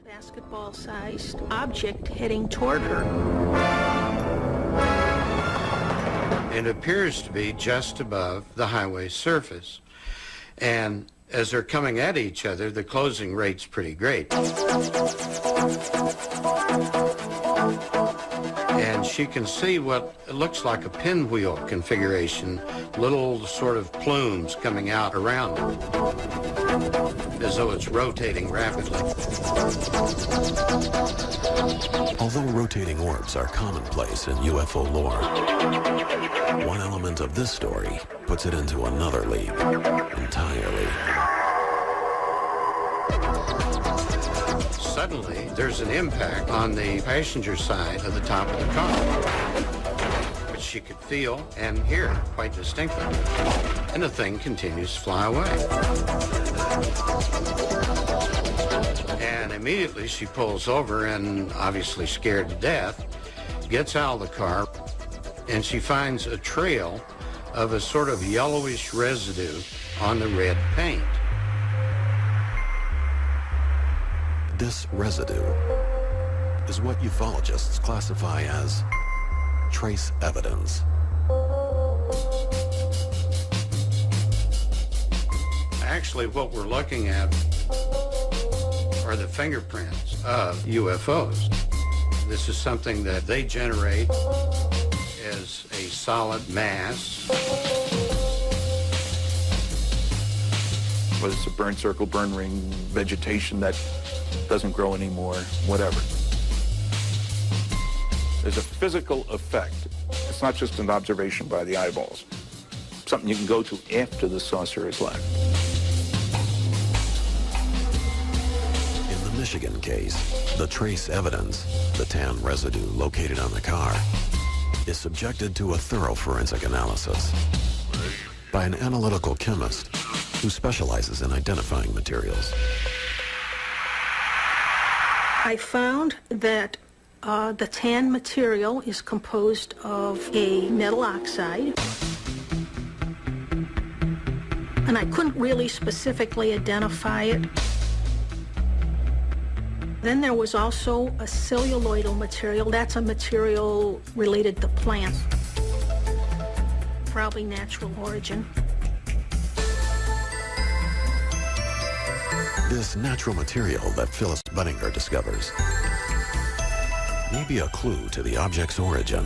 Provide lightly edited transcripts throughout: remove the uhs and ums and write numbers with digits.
basketball-sized object heading toward her. It appears to be just above the highway surface. And as they're coming at each other, the closing rate's pretty great. And she can see what looks like a pinwheel configuration, little sort of plumes coming out around it, as though it's rotating rapidly. Although rotating orbs are commonplace in UFO lore, one element of this story puts it into another league entirely. Suddenly, there's an impact on the passenger side of the top of the car, which she could feel and hear quite distinctly. And the thing continues to fly away. And immediately she pulls over and, obviously scared to death, gets out of the car, and she finds a trail of a sort of yellowish residue on the red paint. This residue is what ufologists classify as trace evidence. Actually, what we're looking at are the fingerprints of UFOs. This is something that they generate as a solid mass. Whether it's a burn circle, burn ring, vegetation that doesn't grow anymore, whatever. There's a physical effect. It's not just an observation by the eyeballs. Something you can go to after the saucer is left. In the Michigan case, the trace evidence, the tan residue located on the car, is subjected to a thorough forensic analysis by an analytical chemist who specializes in identifying materials. I found that the tan material is composed of a metal oxide, and I couldn't really specifically identify it. Then there was also a celluloidal material. That's a material related to plants, probably natural origin. This natural material that Phyllis Budinger discovers may be a clue to the object's origin.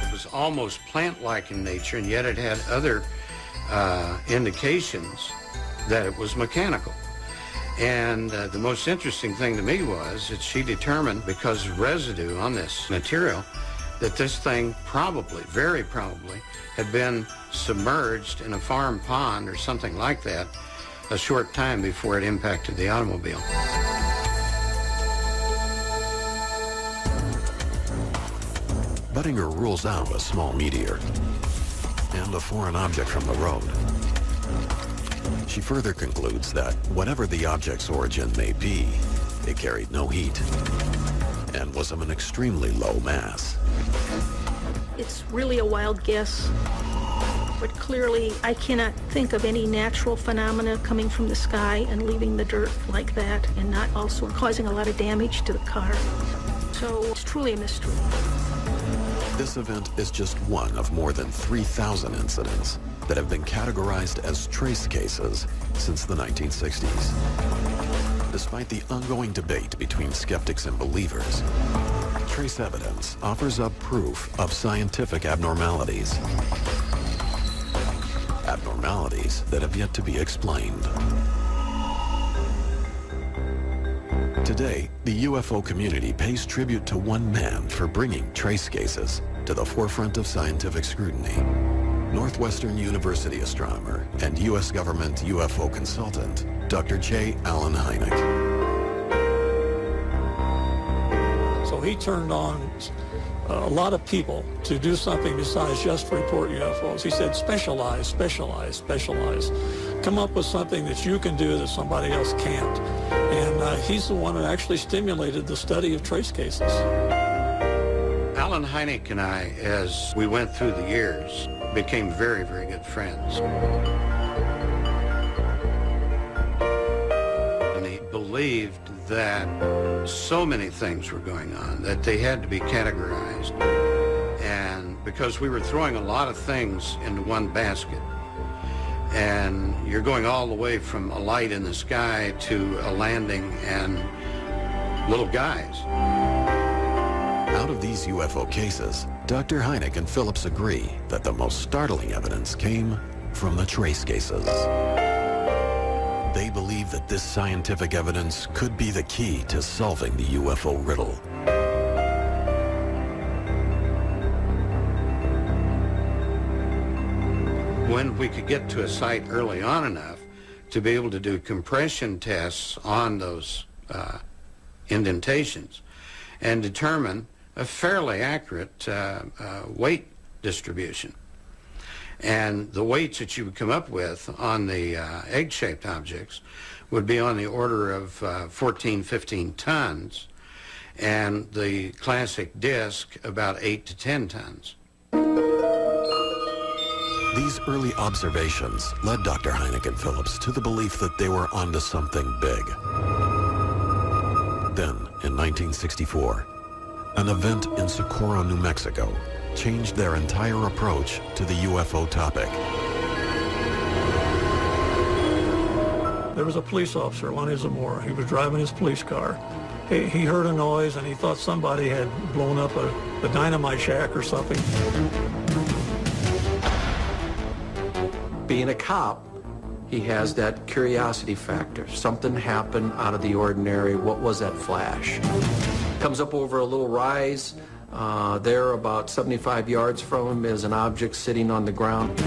It was almost plant-like in nature, and yet it had other indications that it was mechanical. And the most interesting thing to me was that she determined, because of residue on this material, that this thing probably, very probably, had been submerged in a farm pond or something like that a short time before it impacted the automobile. Budinger rules out a small meteor and a foreign object from the road. She further concludes that whatever the object's origin may be, it carried no heat and was of an extremely low mass. It's really a wild guess, but clearly I cannot think of any natural phenomena coming from the sky and leaving the dirt like that and not also causing a lot of damage to the car. So it's truly a mystery. This event is just one of more than 3,000 incidents that have been categorized as trace cases since the 1960s. Despite the ongoing debate between skeptics and believers, trace evidence offers up proof of scientific abnormalities. Abnormalities that have yet to be explained. Today, the UFO community pays tribute to one man for bringing trace cases to the forefront of scientific scrutiny. Northwestern University astronomer and U.S. government UFO consultant, Dr. J. Allen Hynek. So he turned on a lot of people to do something besides just report UFOs. He said, specialize, specialize, specialize. Come up with something that you can do that somebody else can't. And he's the one that actually stimulated the study of trace cases. Allen Hynek and I, as we went through the years, became very, very good friends. And he believed that so many things were going on that they had to be categorized. And because we were throwing a lot of things into one basket, and you're going all the way from a light in the sky to a landing and little guys. Out of these UFO cases, Dr. Hynek and Phillips agree that the most startling evidence came from the trace cases. They believe that this scientific evidence could be the key to solving the UFO riddle. When we could get to a site early on enough to be able to do compression tests on those indentations and determine a fairly accurate weight distribution. And the weights that you would come up with on the egg-shaped objects would be on the order of 14, 15 tons, and the classic disc about 8 to 10 tons. These early observations led Dr. Hynek and Phillips to the belief that they were onto something big. Then, in 1964, an event in Socorro, New Mexico, changed their entire approach to the UFO topic. There was a police officer, Lonnie Zamora. He was driving his police car. He heard a noise and he thought somebody had blown up a dynamite shack or something. Being a cop, he has that curiosity factor. Something happened out of the ordinary. What was that flash? Comes up over a little rise. There, about 75 yards from him, is an object sitting on the ground.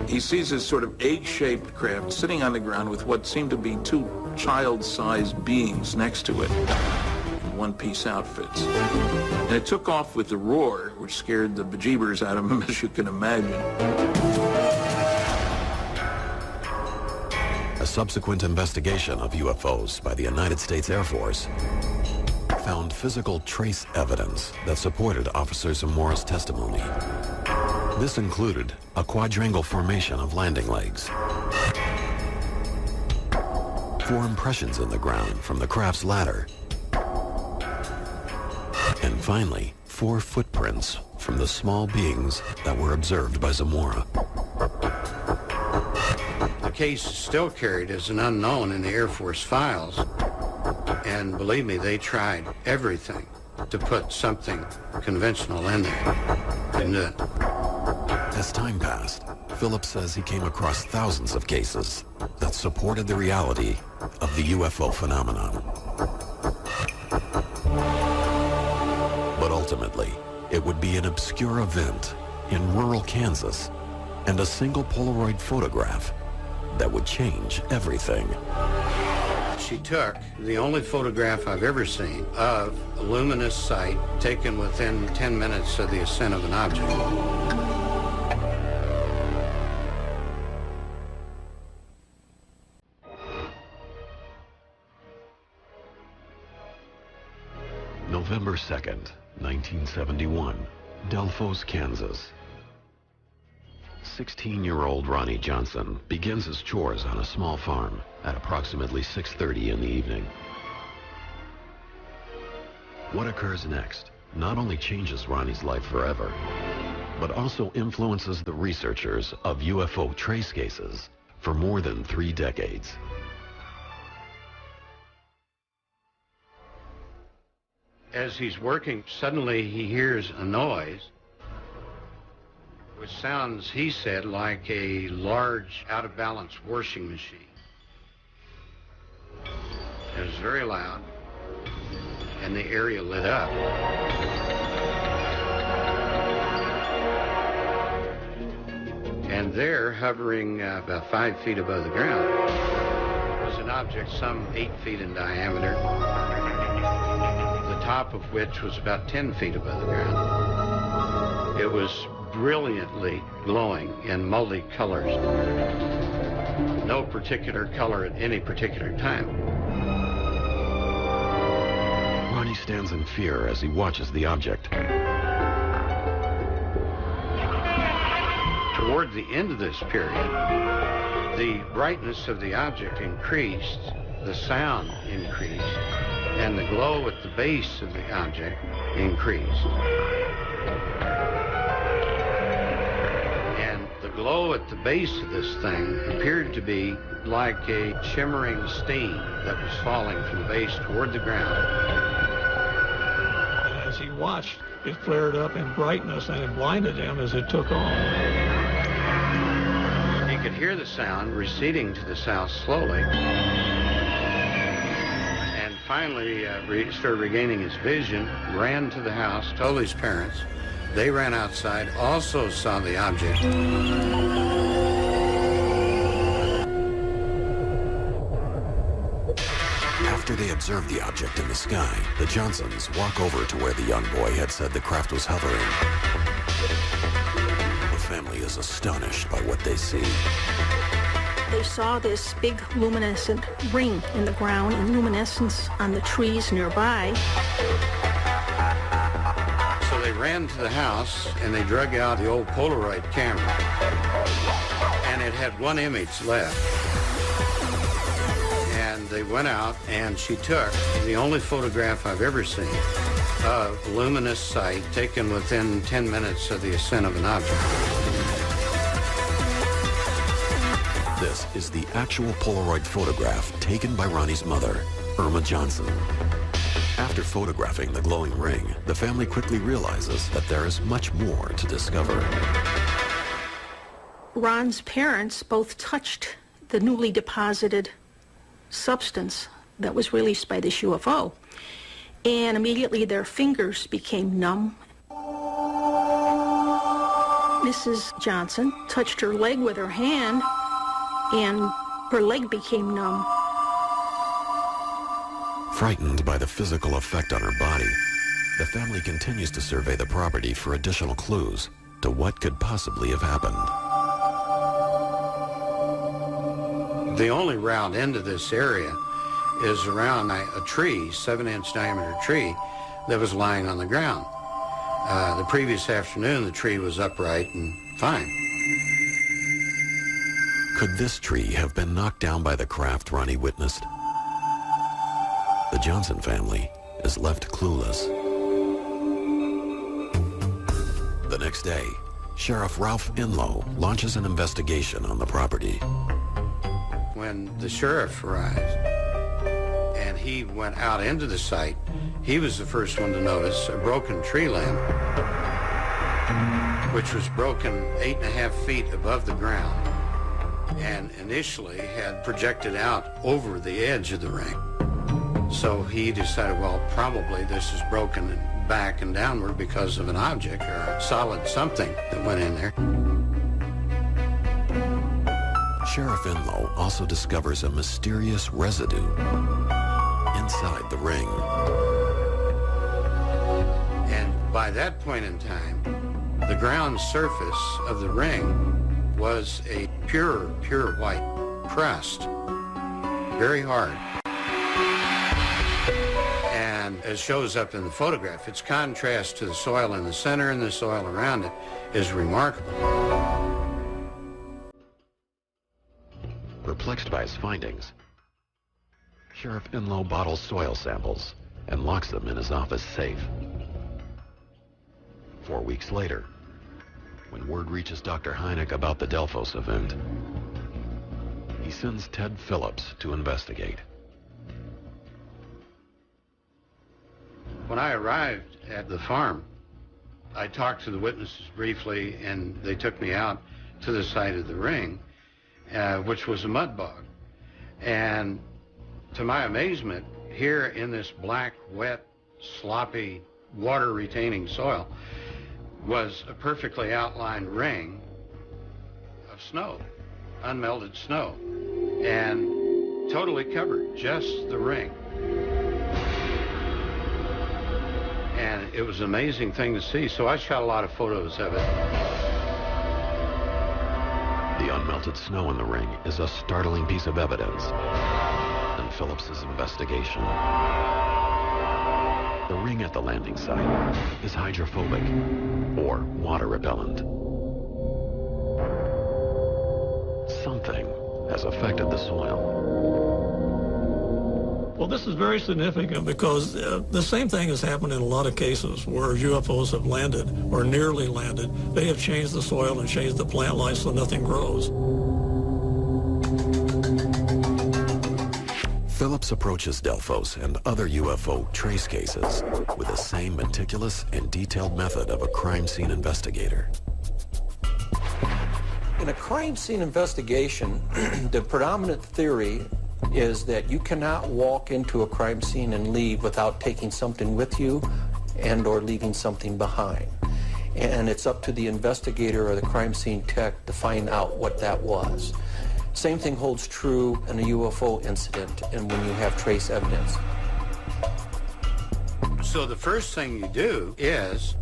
He sees this sort of egg-shaped craft sitting on the ground with what seemed to be two child-sized beings next to it in one-piece outfits. And it took off with a roar, which scared the bejeebers out of him, as you can imagine. A subsequent investigation of UFOs by the United States Air Force found physical trace evidence that supported Officer Zamora's testimony. This included a quadrangle formation of landing legs, 4 impressions in the ground from the craft's ladder, and finally, 4 footprints from the small beings that were observed by Zamora. The case is still carried as an unknown in the Air Force files, and believe me, they tried everything to put something conventional in there. Couldn't do it. As time passed, Phillips says he came across thousands of cases that supported the reality of the UFO phenomenon. But ultimately, it would be an obscure event in rural Kansas and a single Polaroid photograph that would change everything. She took the only photograph I've ever seen of a luminous sight taken within 10 minutes of the ascent of an object. November 2nd, 1971, Delphos, Kansas. 16-year-old Ronnie Johnson begins his chores on a small farm at approximately 6:30 in the evening. What occurs next not only changes Ronnie's life forever, but also influences the researchers of UFO trace cases for more than 3 decades. As he's working, suddenly he hears a noise, which sounds, he said, like a large, out-of-balance washing machine. It was very loud, and the area lit up. And there, hovering about 5 feet above the ground, was an object some 8 feet in diameter, the top of which was about 10 feet above the ground. It was brilliantly glowing in multi-colors. No particular color at any particular time. Ronnie stands in fear as he watches the object. Toward the end of this period, The brightness of the object increased, the sound increased, and the glow at the base of the object increased. And the glow at the base of this thing appeared to be like a shimmering steam that was falling from the base toward the ground. And as he watched, it flared up in brightness and it blinded him as it took on. He could hear the sound receding to the south slowly. And finally started regaining his vision, ran to the house, told his parents. They ran outside, also saw the object. After they observe the object in the sky, the Johnsons walk over to where the young boy had said the craft was hovering. The family is astonished by what they see. They saw this big luminescent ring in the ground and luminescence on the trees nearby. So they ran to the house and they drug out the old Polaroid camera. And it had one image left. And they went out and she took the only photograph I've ever seen of a luminous sight taken within 10 minutes of the ascent of an object. This is the actual Polaroid photograph taken by Ronnie's mother, Irma Johnson. After photographing the glowing ring, the family quickly realizes that there is much more to discover. Ron's parents both touched the newly deposited substance that was released by this UFO, and immediately their fingers became numb. Mrs. Johnson touched her leg with her hand, and her leg became numb. Frightened by the physical effect on her body, the family continues to survey the property for additional clues to what could possibly have happened. The only route into this area is around a tree, 7-inch diameter tree, that was lying on the ground. The previous afternoon, the tree was upright and fine. Could this tree have been knocked down by the craft Ronnie witnessed? The Johnson family is left clueless. The next day, Sheriff Ralph Inlow launches an investigation on the property. When the sheriff arrived and he went out into the site, he was the first one to notice a broken tree limb, which was broken 8.5 feet above the ground and initially had projected out over the edge of the ring. So he decided, well, probably this is broken back and downward because of an object or a solid something that went in there. Sheriff Inlow also discovers a mysterious residue inside the ring. And by that point in time, the ground surface of the ring was a pure white crust, very hard. And as shows up in the photograph, its contrast to the soil in the center and the soil around it is remarkable. Perplexed by his findings, Sheriff Inlow bottles soil samples and locks them in his office safe. 4 weeks later, when word reaches Dr. Hynek about the Delphos event, he sends Ted Phillips to investigate. When I arrived at the farm, I talked to the witnesses briefly, and they took me out to the site of the ring, which was a mud bog. And to my amazement, here in this black, wet, sloppy, water-retaining soil was a perfectly outlined ring of snow, unmelted snow, and totally covered, just the ring. And it was an amazing thing to see, so I shot a lot of photos of it. The unmelted snow in the ring is a startling piece of evidence in Phillips's investigation. The ring at the landing site is hydrophobic, or water repellent. Something has affected the soil. Well, this is very significant because the same thing has happened in a lot of cases where UFOs have landed or nearly landed. They have changed the soil and changed the plant life so nothing grows. Phillips approaches Delphos and other UFO trace cases with the same meticulous and detailed method of a crime scene investigator. In a crime scene investigation, the predominant theory is that you cannot walk into a crime scene and leave without taking something with you and or leaving something behind. And it's up to the investigator or the crime scene tech to find out what that was. Same thing holds true in a UFO incident and when you have trace evidence. So the first thing you do is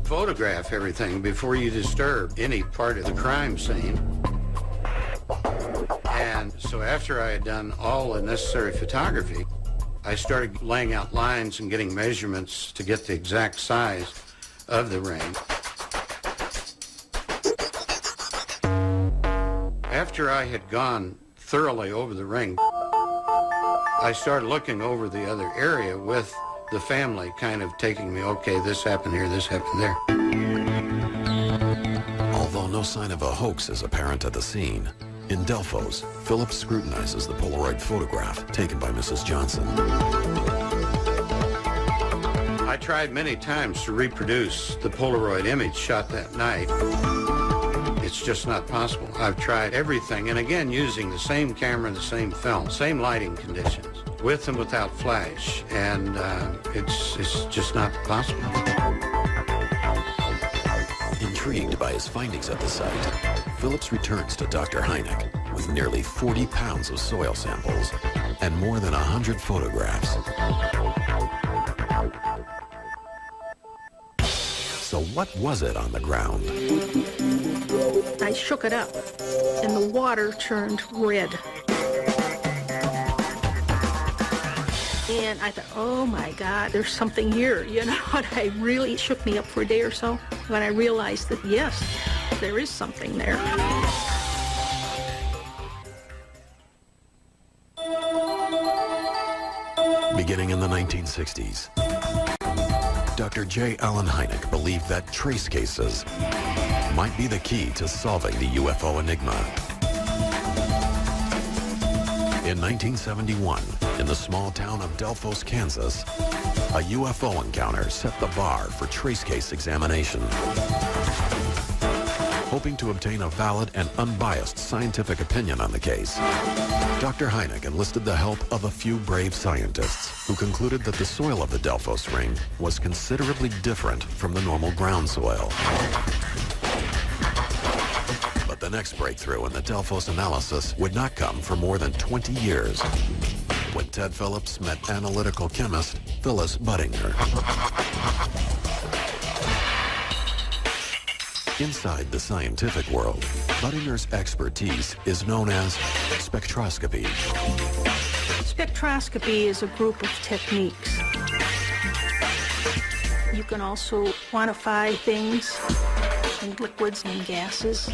photograph everything before you disturb any part of the crime scene. And so after I had done all the necessary photography, I started laying out lines and getting measurements to get the exact size of the ring. After I had gone thoroughly over the ring, I started looking over the other area with the family kind of taking me, okay, this happened here, this happened there. Although no sign of a hoax is apparent at the scene, in Delphos, Phillips scrutinizes the Polaroid photograph taken by Mrs. Johnson. I tried many times to reproduce the Polaroid image shot that night. It's just not possible. I've tried everything, and again, using the same camera, the same film, same lighting conditions, with and without flash, and it's just not possible. Intrigued by his findings at the site, Phillips returns to Dr. Hynek with nearly 40 pounds of soil samples and more than 100 photographs. So what was it on the ground? I shook it up, and the water turned red. And I thought, oh my God, there's something here. You know, it shook me up for a day or so when I realized that, yes, there is something there. Beginning in the 1960s, Dr. J. Allen Hynek believed that trace cases might be the key to solving the UFO enigma. In 1971, in the small town of Delphos, Kansas, a UFO encounter set the bar for trace case examination. Hoping to obtain a valid and unbiased scientific opinion on the case, Dr. Hynek enlisted the help of a few brave scientists who concluded that the soil of the Delphos ring was considerably different from the normal ground soil. But the next breakthrough in the Delphos analysis would not come for more than 20 years, when Ted Phillips met analytical chemist Phyllis Budinger. Inside the scientific world, Budinger's expertise is known as spectroscopy. Spectroscopy is a group of techniques. You can also quantify things in liquids and gases.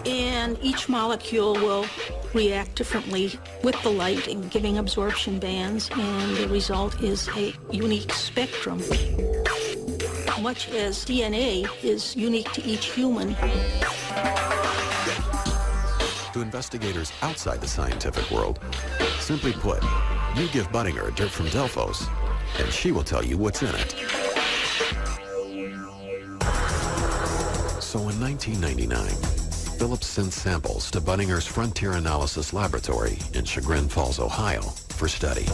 And each molecule will react differently with the light and giving absorption bands, and the result is a unique spectrum. Much as DNA is unique to each human. To investigators outside the scientific world, simply put, you give Budinger dirt from Delphos, and she will tell you what's in it. So in 1999, Phillips sent samples to Budinger's Frontier Analysis Laboratory in Chagrin Falls, Ohio, for study.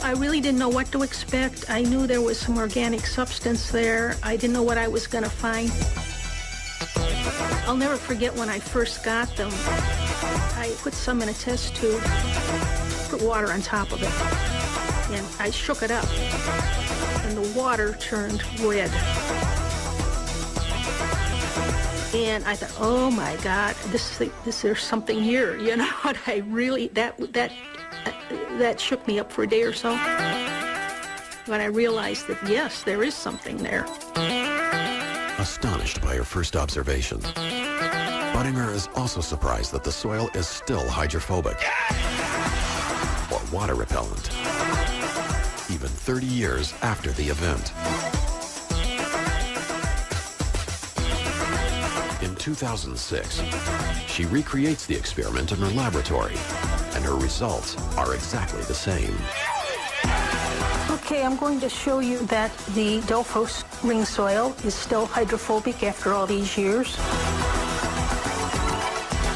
I really didn't know what to expect. I knew there was some organic substance there. I didn't know what I was going to find. I'll never forget when I first got them. I put some in a test tube, put water on top of it, and I shook it up, and the water turned red. And I thought, oh my God, there's something here, you know. And I really, that shook me up for a day or so when I realized that, yes, there is something there. Astonished by her first observation, Budinger is also surprised that the soil is still hydrophobic or water repellent, even 30 years after the event. In 2006, she recreates the experiment in her laboratory, and her results are exactly the same. Okay, I'm going to show you that the Delphos ring soil is still hydrophobic after all these years.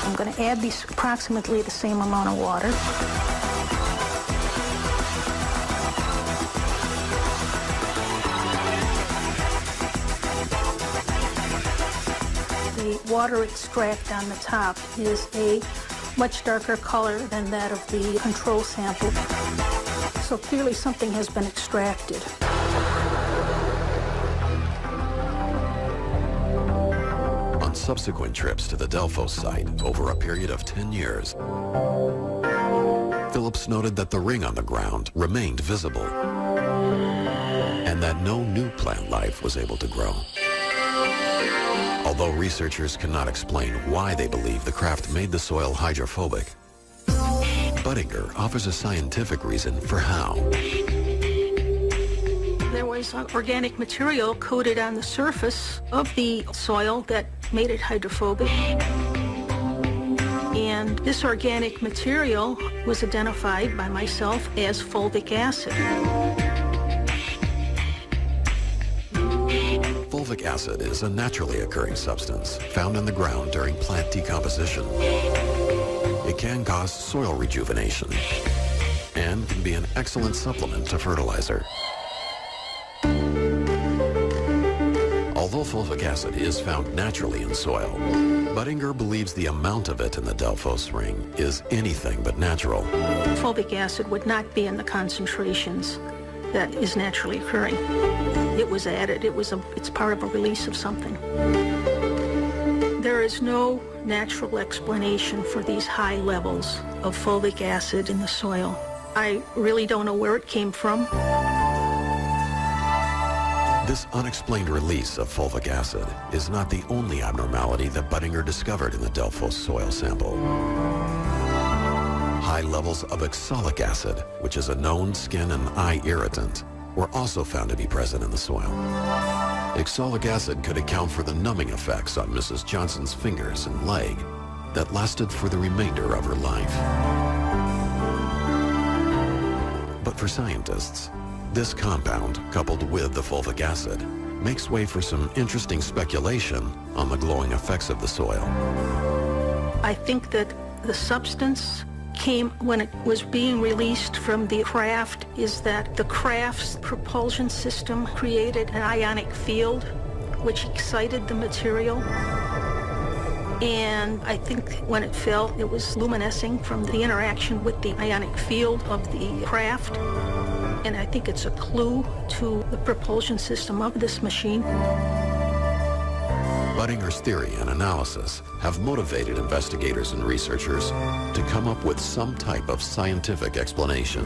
I'm going to add these approximately the same amount of water. The water extract on the top is a much darker color than that of the control sample. So clearly something has been extracted. On subsequent trips to the Delphos site over a period of 10 years, Phillips noted that the ring on the ground remained visible and that no new plant life was able to grow. Although researchers cannot explain why they believe the craft made the soil hydrophobic, Budinger offers a scientific reason for how. There was organic material coated on the surface of the soil that made it hydrophobic. And this organic material was identified by myself as fulvic acid. Fulvic acid is a naturally occurring substance found in the ground during plant decomposition. It can cause soil rejuvenation and can be an excellent supplement to fertilizer. Although fulvic acid is found naturally in soil, Budinger believes the amount of it in the Delphos ring is anything but natural. Fulvic acid would not be in the concentrations that is naturally occurring. It was added. It's part of a release of something. There is no natural explanation for these high levels of fulvic acid in the soil. I really don't know where it came from. This unexplained release of fulvic acid is not the only abnormality that Budinger discovered in the Delphos soil sample. High levels of oxalic acid, which is a known skin and eye irritant, were also found to be present in the soil. Oxalic acid could account for the numbing effects on Mrs. Johnson's fingers and leg that lasted for the remainder of her life. But for scientists, this compound, coupled with the fulvic acid, makes way for some interesting speculation on the glowing effects of the soil. I think that the substance came when it was being released from the craft, is that the craft's propulsion system created an ionic field which excited the material. And I think when it fell, it was luminescing from the interaction with the ionic field of the craft. And I think it's a clue to the propulsion system of this machine. Budinger's theory and analysis have motivated investigators and researchers to come up with some type of scientific explanation.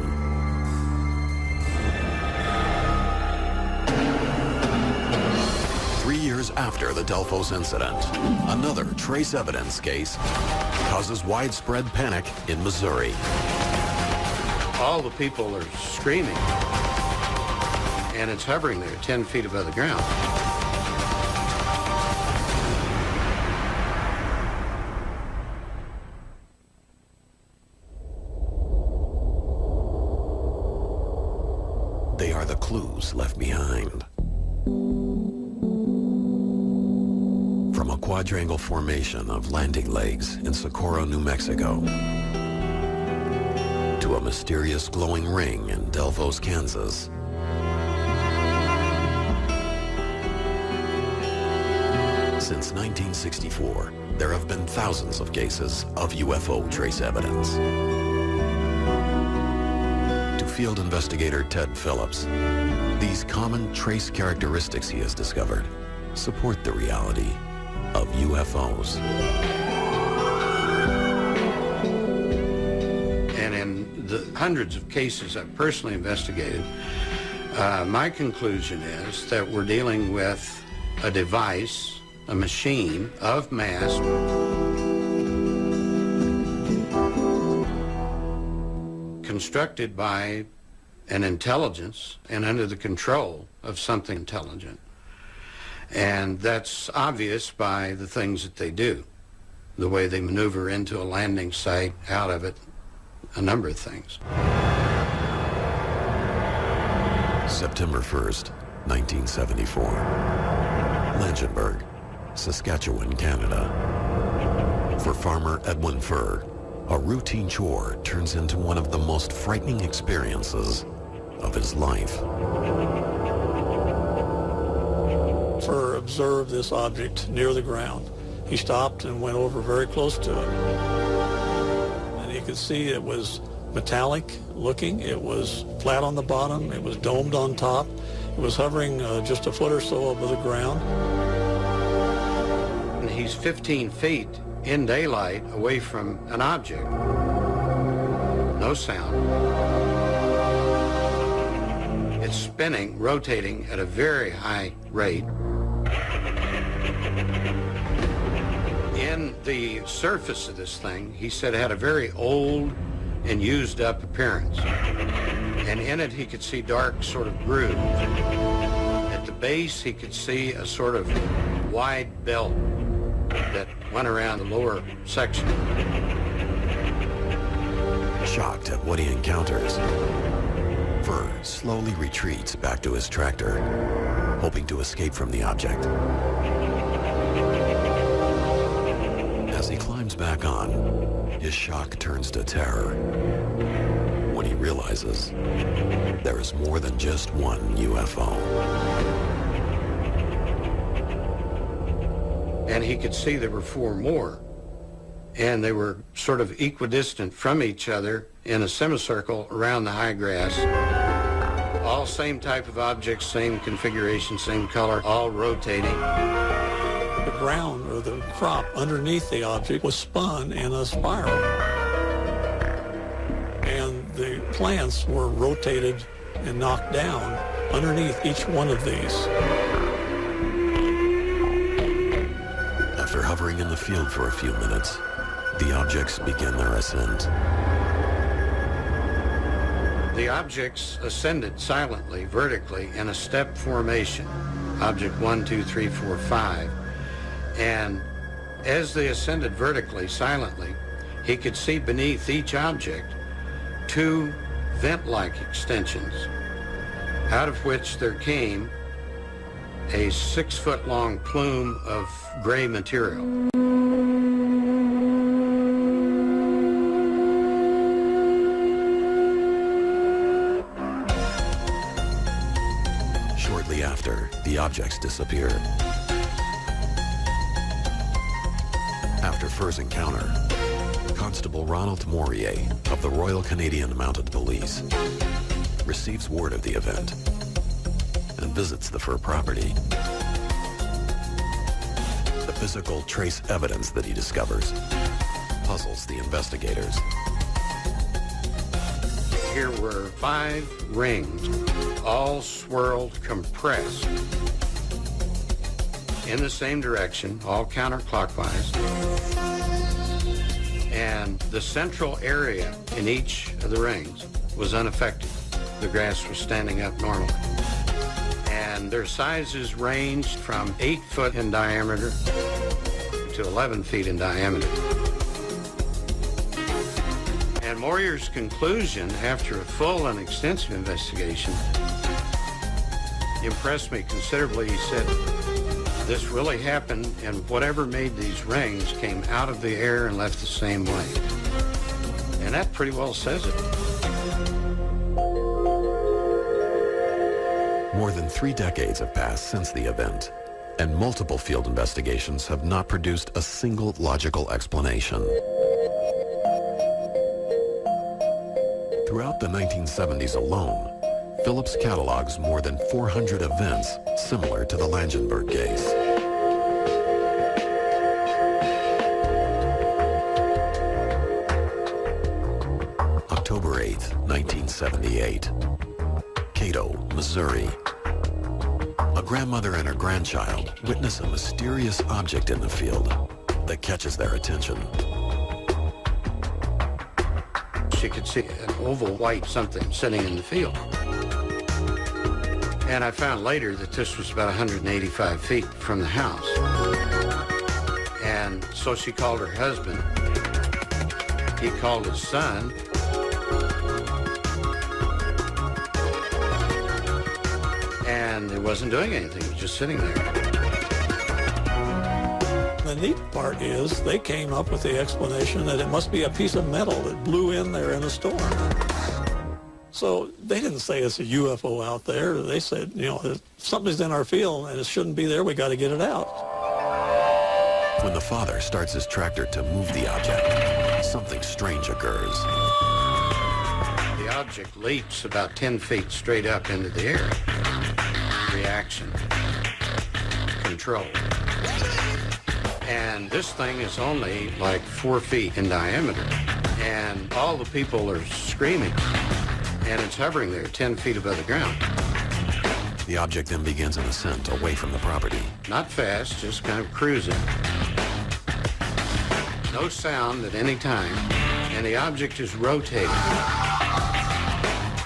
Years after the Delphos incident, another trace evidence case causes widespread panic in Missouri. All the people are screaming, and it's hovering there 10 feet above the ground. They are the clues left behind. From a quadrangle formation of landing legs in Socorro, New Mexico, to a mysterious glowing ring in Delphos, Kansas, since 1964, there have been thousands of cases of UFO trace evidence. To field investigator Ted Phillips, these common trace characteristics he has discovered support the reality of UFOs. And in the hundreds of cases I've personally investigated, my conclusion is that we're dealing with a device a machine of mass constructed by an intelligence and under the control of something intelligent. And that's obvious by the things that they do, the way they maneuver into a landing site, out of it, a number of things. September 1st, 1974. Langenburg, Saskatchewan, Canada. For farmer Edwin Furr, a routine chore turns into one of the most frightening experiences of his life. Furr observed this object near the ground. He stopped and went over very close to it. And he could see it was metallic looking. It was flat on the bottom. It was domed on top. It was hovering just a foot or so above the ground. And he's 15 feet in daylight away from an object. No sound. It's spinning, rotating at a very high rate. In the surface of this thing, he said it had a very old and used up appearance. And in it he could see dark sort of grooves. At the base he could see a sort of wide belt that went around the lower section. Shocked at what he encounters, Furr slowly retreats back to his tractor, hoping to escape from the object. As he climbs back on, his shock turns to terror when he realizes there is more than just one UFO. And he could see there were four more. And they were sort of equidistant from each other in a semicircle around the high grass. All same type of objects, same configuration, same color, all rotating. The ground, or the crop underneath the object, was spun in a spiral. And the plants were rotated and knocked down underneath each one of these. After hovering in the field for a few minutes, the objects begin their ascent. The objects ascended silently, vertically, in a step formation. Object 1, 2, 3, 4, 5. And as they ascended vertically, silently, he could see beneath each object two vent-like extensions, out of which there came a 6-foot-long plume of gray material. Shortly after, the objects disappeared. After Furr's encounter, Constable Ronald Morier of the Royal Canadian Mounted Police receives word of the event and visits the Furr property. The physical trace evidence that he discovers puzzles the investigators. Here were 5 rings, all swirled, compressed in the same direction, all counterclockwise. And the central area in each of the rings was unaffected. The grass was standing up normally. And their sizes ranged from 8 foot in diameter to 11 feet in diameter. And Morier's conclusion, after a full and extensive investigation, impressed me considerably. He said, this really happened, and whatever made these rings came out of the air and left the same way. And that pretty well says it. More than 3 decades have passed since the event, and multiple field investigations have not produced a single logical explanation. Throughout the 1970s alone, Phillips catalogs more than 400 events similar to the Langenburg case. October 8th, 1978. Cato, Missouri. a grandmother and her grandchild witness a mysterious object in the field that catches their attention. She could see an oval white something sitting in the field. And I found later that this was about 185 feet from the house. And so she called her husband. He called his son. And it wasn't doing anything. It was just sitting there. The neat part is they came up with the explanation that it must be a piece of metal that blew in there in a storm. So they didn't say it's a UFO out there. They said, you know, something's in our field and it shouldn't be there. We got to get it out. When the father starts his tractor to move the object, something strange occurs. The object leaps about 10 feet straight up into the air. Reaction. Control. And this thing is only like 4 feet in diameter. And all the people are screaming. And it's hovering there 10 feet above the ground. The object then begins an ascent away from the property. Not fast, just kind of cruising. No sound at any time. And the object is rotating.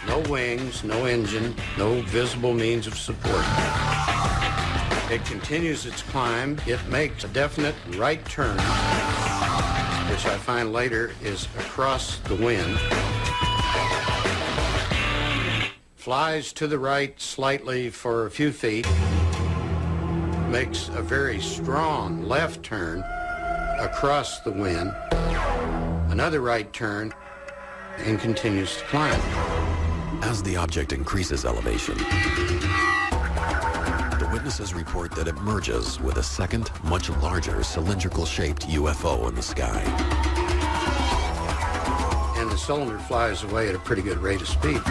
No wings, no engine, no visible means of support. It continues its climb. It makes a definite right turn, which I find later is across the wind. Flies to the right slightly for a few feet. Makes a very strong left turn across the wind. Another right turn and continues to climb. As the object increases elevation, the witnesses report that it merges with a second, much larger cylindrical-shaped UFO in the sky. And the cylinder flies away at a pretty good rate of speed.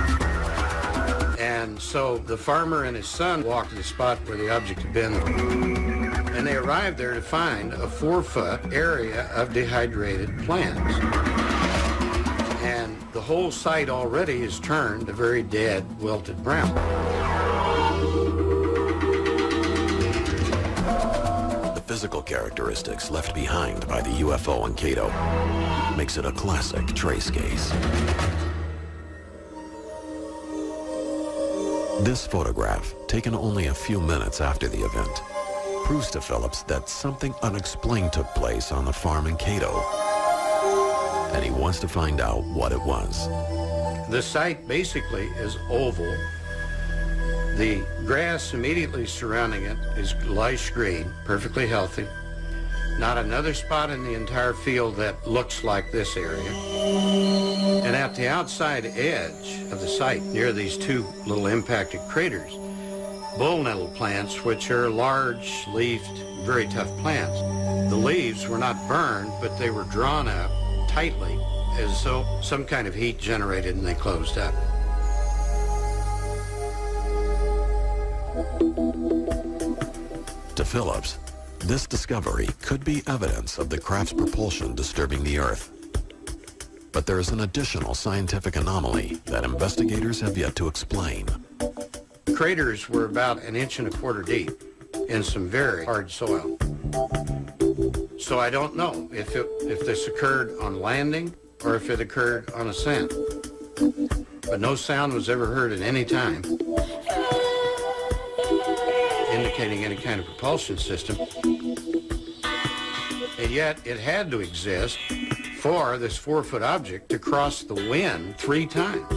And so the farmer and his son walked to the spot where the object had been. And they arrived there to find a 4-foot area of dehydrated plants. And the whole site already is turned a very dead, wilted brown. The physical characteristics left behind by the UFO in Cato makes it a classic trace case. This photograph, taken only a few minutes after the event, proves to Phillips that something unexplained took place on the farm in Cato, and he wants to find out what it was. The site basically is oval. The grass immediately surrounding it is lush green, perfectly healthy. Not another spot in the entire field that looks like this area. And at the outside edge of the site, near these two little impacted craters, bull nettle plants, which are large-leafed, very tough plants. The leaves were not burned, but they were drawn up tightly, as though some kind of heat generated and they closed up. To Phillips, this discovery could be evidence of the craft's propulsion disturbing the Earth. But there is an additional scientific anomaly that investigators have yet to explain. Craters were about 1.25 inches deep in some very hard soil. So I don't know if this occurred on landing or if it occurred on ascent. But no sound was ever heard at any time indicating any kind of propulsion system. And yet it had to exist for this 4-foot object to cross the wind 3 times.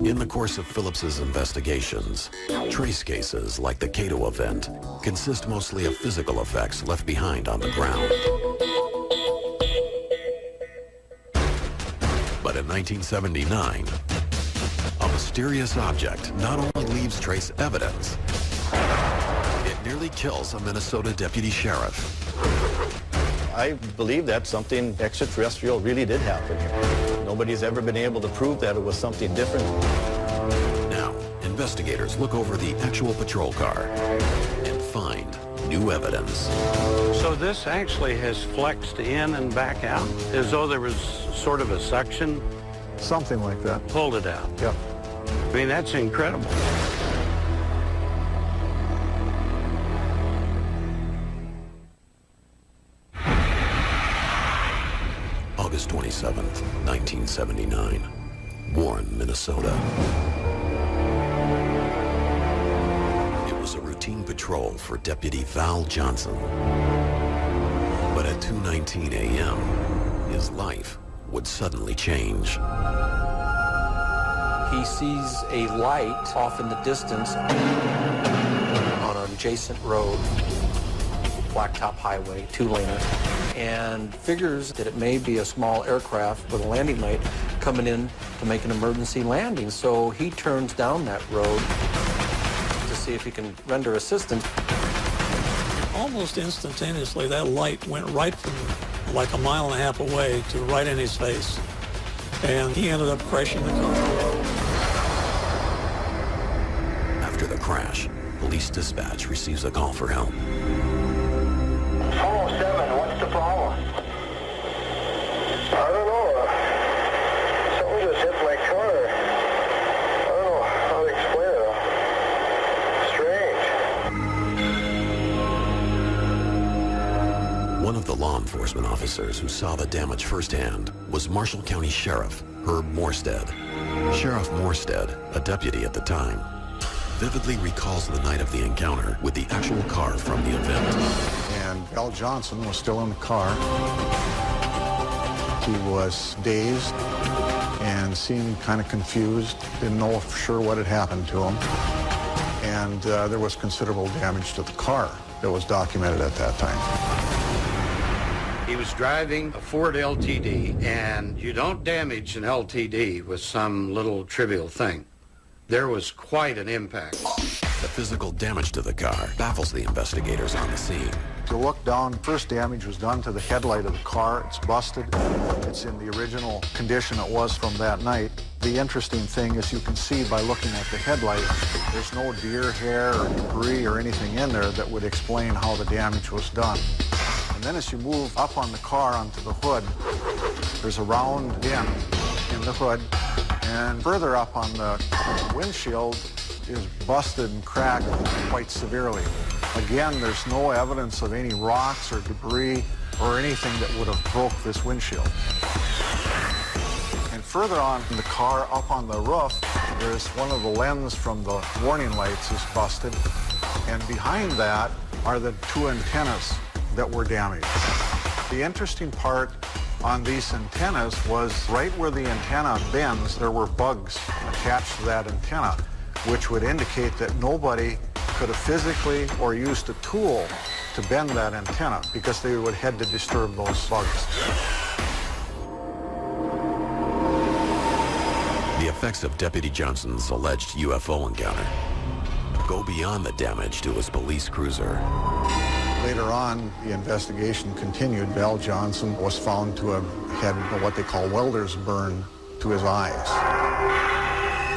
In the course of Phillips's investigations, trace cases like the Cato event consist mostly of physical effects left behind on the ground. But in 1979, a mysterious object not only leaves trace evidence, it nearly kills a Minnesota deputy sheriff. I believe that something extraterrestrial really did happen here. Nobody's ever been able to prove that it was something different. Now, investigators look over the actual patrol car and find new evidence. So this actually has flexed in and back out, as though there was sort of a suction, Something like that. pulled it out. Yep. I mean, that's incredible. August 27th, 1979, Warren, Minnesota. It was a routine patrol for Deputy Val Johnson. But at 2:19 a.m., his life would suddenly change. He sees a light off in the distance on an adjacent road, blacktop highway, two-laner, and figures that it may be a small aircraft with a landing light coming in to make an emergency landing. So he turns down that road to see if he can render assistance. Almost instantaneously, that light went right from like a mile and a half away to right in his face. And he ended up crashing the car. After the crash, police dispatch receives a call for help. 407, what's the problem? I don't know. Something just hit my car. I don't know how to explain it. Strange. One of the law enforcement officers who saw the damage firsthand was Marshall County Sheriff Herb Morstead. Sheriff Morstead, a deputy at the time, vividly recalls the night of the encounter with the actual car from the event. And Val Johnson was still in the car. He was dazed and seemed kind of confused, didn't know for sure what had happened to him. And there was considerable damage to the car that was documented at that time. He was driving a Ford LTD, and you don't damage an LTD with some little trivial thing. There was quite an impact. The physical damage to the car baffles the investigators on the scene. To look down, first damage was done to the headlight of the car. It's busted. It's in the original condition it was from that night. The interesting thing is you can see by looking at the headlight, there's no deer hair or debris or anything in there that would explain how the damage was done. And then as you move up on the car onto the hood, there's a round dent in the hood. And further up on the windshield is busted and cracked quite severely. Again, there's no evidence of any rocks or debris or anything that would have broke this windshield. And further on in the car, up on the roof, there's one of the lenses from the warning lights is busted. And behind that are the two antennas that were damaged. The interesting part on these antennas was right where the antenna bends, there were bugs attached to that antenna, which would indicate that nobody could have physically or used a tool to bend that antenna because they would had to disturb those bugs. The effects of Deputy Johnson's alleged UFO encounter go beyond the damage to his police cruiser. Later on, the investigation continued. Val Johnson was found to have had what they call welder's burn to his eyes,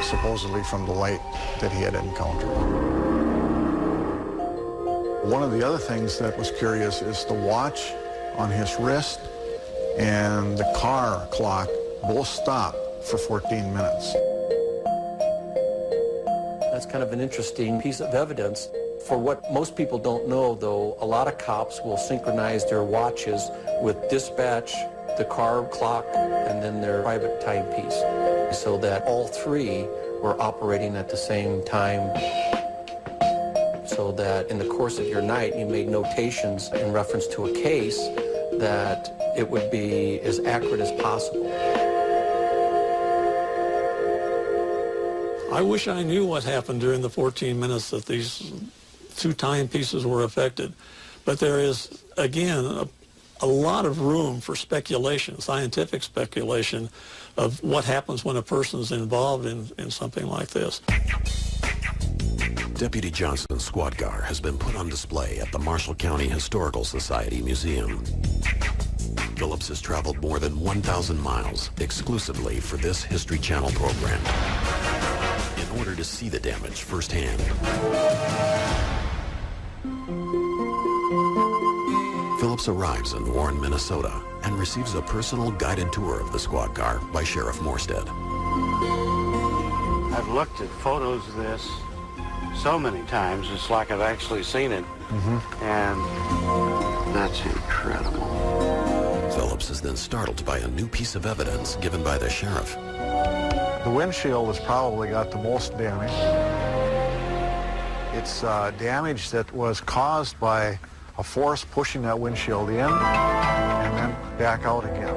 supposedly from the light that he had encountered. One of the other things that was curious is the watch on his wrist and the car clock both stopped for 14 minutes. That's kind of an interesting piece of evidence. For what most people don't know, though, a lot of cops will synchronize their watches with dispatch, the car clock, and then their private timepiece, so that all three were operating at the same time, so that in the course of your night you made notations in reference to a case that it would be as accurate as possible. I wish I knew what happened during the 14 minutes that these two timepieces were affected. But there is, again, a lot of room for speculation, scientific speculation, of what happens when a person's involved in something like this. Deputy Johnson's squad car has been put on display at the Marshall County Historical Society Museum. Phillips has traveled more than 1,000 miles exclusively for this History Channel program in order to see the damage firsthand. Phillips arrives in Warren, Minnesota, and receives a personal guided tour of the squad car by Sheriff Morstead. I've looked at photos of this so many times, it's like I've actually seen it. And that's incredible. Phillips is then startled by a new piece of evidence given by the sheriff. The windshield has probably got the most damage. It's damage that was caused by a force pushing that windshield in and then back out again.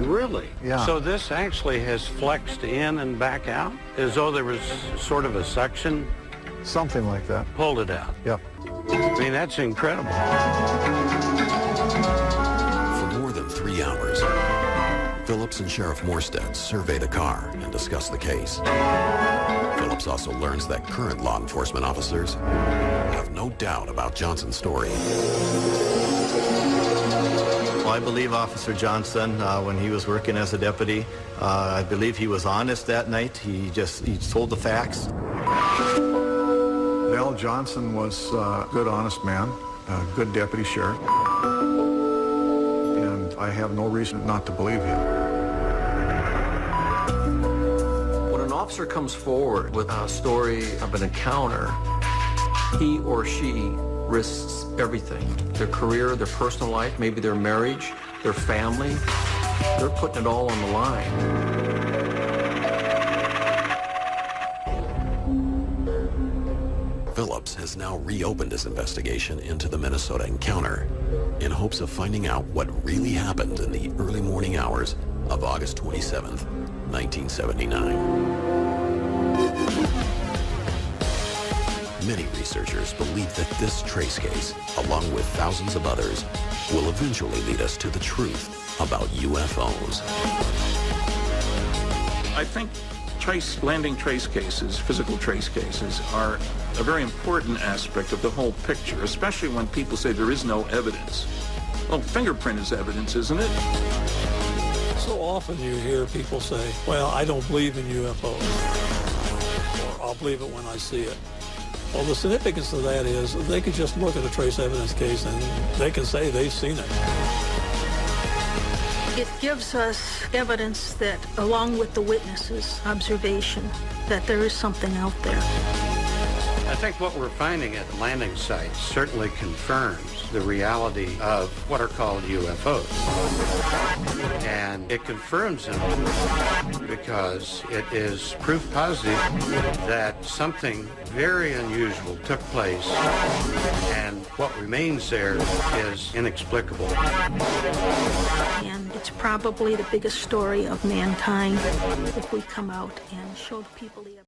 Really? Yeah. So this actually has flexed in and back out, as though there was sort of a suction, Something like that. pulled it out. Yep. I mean, that's incredible. For more than 3 hours, Phillips and Sheriff Morstead survey the car and discuss the case. Phillips also learns that current law enforcement officers have no doubt about Johnson's story. Well, I believe Officer Johnson, when he was working as a deputy, I believe he was honest that night. He told the facts. Al Johnson was a good, honest man, a good deputy sheriff, and I have no reason not to believe him. When an officer comes forward with a story of an encounter, he or she risks everything. Their career, their personal life, maybe their marriage, their family. They're putting it all on the line. Phillips has now reopened his investigation into the Minnesota encounter in hopes of finding out what really happened in the early morning hours of August 27th, 1979. Many researchers believe that this trace case, along with thousands of others, will eventually lead us to the truth about UFOs. I think landing trace cases, physical trace cases, are a very important aspect of the whole picture, especially when people say there is no evidence. Well, fingerprint is evidence, isn't it? So often you hear people say, well, I don't believe in UFOs, or I'll believe it when I see it. Well, the significance of that is they could just look at a trace evidence case and they can say they've seen it. It gives us evidence that, along with the witnesses' observation, that there is something out there. I think what we're finding at the landing sites certainly confirms the reality of what are called UFOs. And it confirms them because it is proof positive that something very unusual took place, and what remains there is inexplicable. And it's probably the biggest story of mankind if we come out and show people the